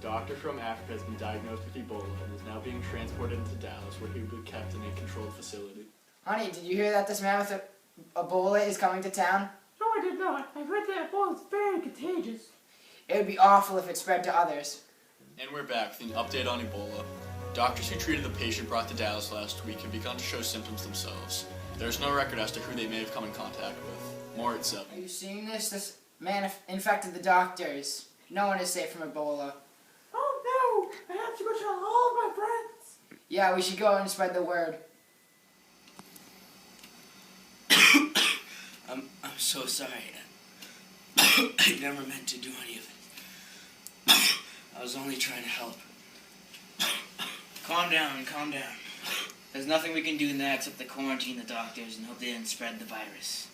doctor from Africa has been diagnosed with Ebola and is now being transported into Dallas, where he will be kept in a controlled facility. Honey, did you hear that this man with Ebola is coming to town? No, I did not. I heard that Ebola is very contagious. It would be awful if it spread to others. And we're back with an update on Ebola. Doctors who treated the patient brought to Dallas last week have begun to show symptoms themselves. There's no record as to who they may have come in contact with. More at 7. Are you seeing this? This man infected the doctors. No one is safe from Ebola. Oh no! I have to go tell all of my friends. Yeah, we should go and spread the word. I'm so sorry. I never meant to do any of it. I was only trying to help. Calm down. There's nothing we can do now except to quarantine the doctors and hope they didn't spread the virus.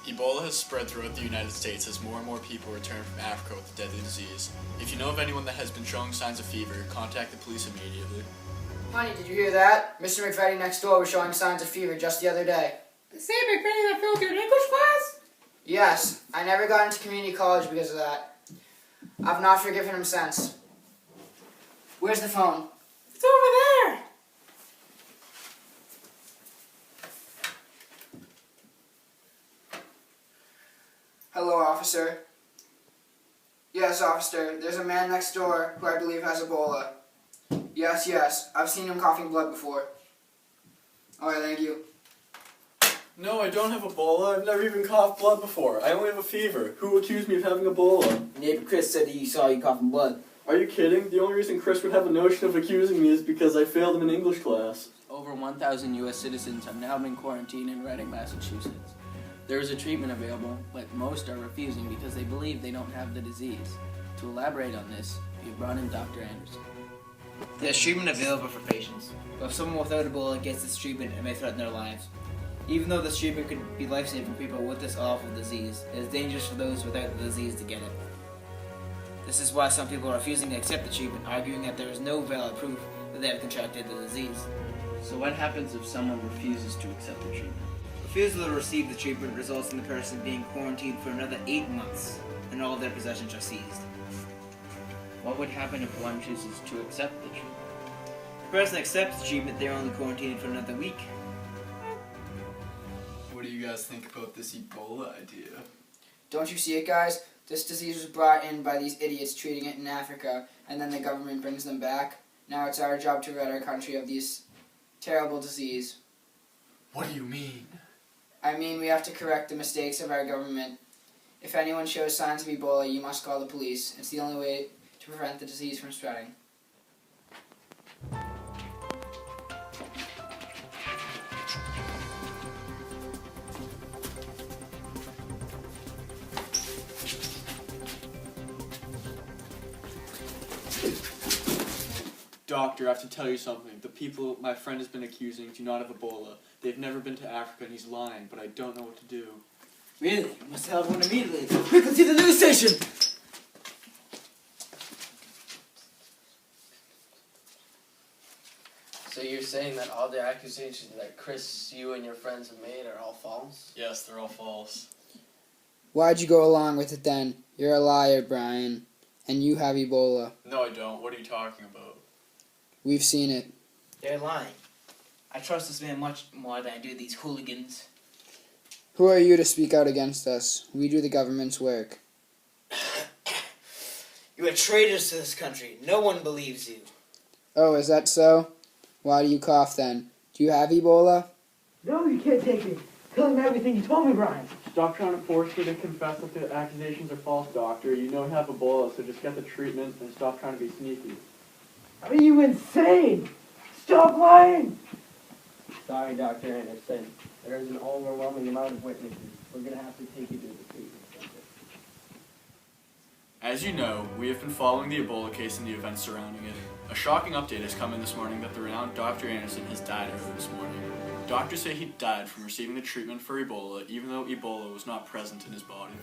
Ebola has spread throughout the United States as more and more people return from Africa with the deadly disease. If you know of anyone that has been showing signs of fever, contact the police immediately. Honey, did you hear that? Mr. McFadden next door was showing signs of fever just the other day. The same McFadden that failed your English class? Yes, I never got into community college because of that. I've not forgiven him since. Where's the phone? It's over there. Hello, officer. Yes, officer. There's a man next door who I believe has Ebola. Yes. I've seen him coughing blood before. Alright, thank you. No, I don't have Ebola. I've never even coughed blood before. I only have a fever. Who accused me of having Ebola? Neighbor Chris said he saw you coughing blood. Are you kidding? The only reason Chris would have a notion of accusing me is because I failed him in English class. Over 1,000 U.S. citizens have now been quarantined in Reading, Massachusetts. There is a treatment available, but most are refusing because they believe they don't have the disease. To elaborate on this, we have brought in Dr. Anderson. There's treatment available for patients, but if someone without Ebola gets this treatment, it may threaten their lives. Even though this treatment could be life-saving for people with this awful disease, it is dangerous for those without the disease to get it. This is why some people are refusing to accept the treatment, arguing that there is no valid proof that they have contracted the disease. So what happens if someone refuses to accept the treatment? Refusal to receive the treatment results in the person being quarantined for another 8 months, and all of their possessions are seized. What would happen if one chooses to accept the treatment? If the person accepts the treatment, they're only quarantined for another week. What do you guys think about this Ebola idea? Don't you see it, guys? This disease was brought in by these idiots treating it in Africa, and then the government brings them back. Now it's our job to rid our country of this terrible disease. What do you mean? I mean, we have to correct the mistakes of our government. If anyone shows signs of Ebola, you must call the police. It's the only way to prevent the disease from spreading. Doctor, I have to tell you something. The people my friend has been accusing do not have Ebola. They've never been to Africa and he's lying, but I don't know what to do. Really? You must tell everyone immediately. Quickly to the news station! So you're saying that all the accusations that Chris, you and your friends have made are all false? Yes, they're all false. Why'd you go along with it then? You're a liar, Brian. And you have Ebola. No, I don't. What are you talking about? We've seen it. They're lying. I trust this man much more than I do these hooligans. Who are you to speak out against us? We do the government's work. You are traitors to this country. No one believes you. Oh, is that so? Why do you cough then? Do you have Ebola? No, you can't take it. Tell him everything you told me, Brian. Stop trying to force me to confess that the accusations are false, doctor. You know you have Ebola, so just get the treatment and stop trying to be sneaky. Are you insane? Stop lying! Sorry, Dr. Anderson. There is an overwhelming amount of witnesses. We're going to have to take you to the treatment center. As you know, we have been following the Ebola case and the events surrounding it. A shocking update has come in this morning that the renowned Dr. Anderson has died early this morning. Doctors say he died from receiving the treatment for Ebola, even though Ebola was not present in his body.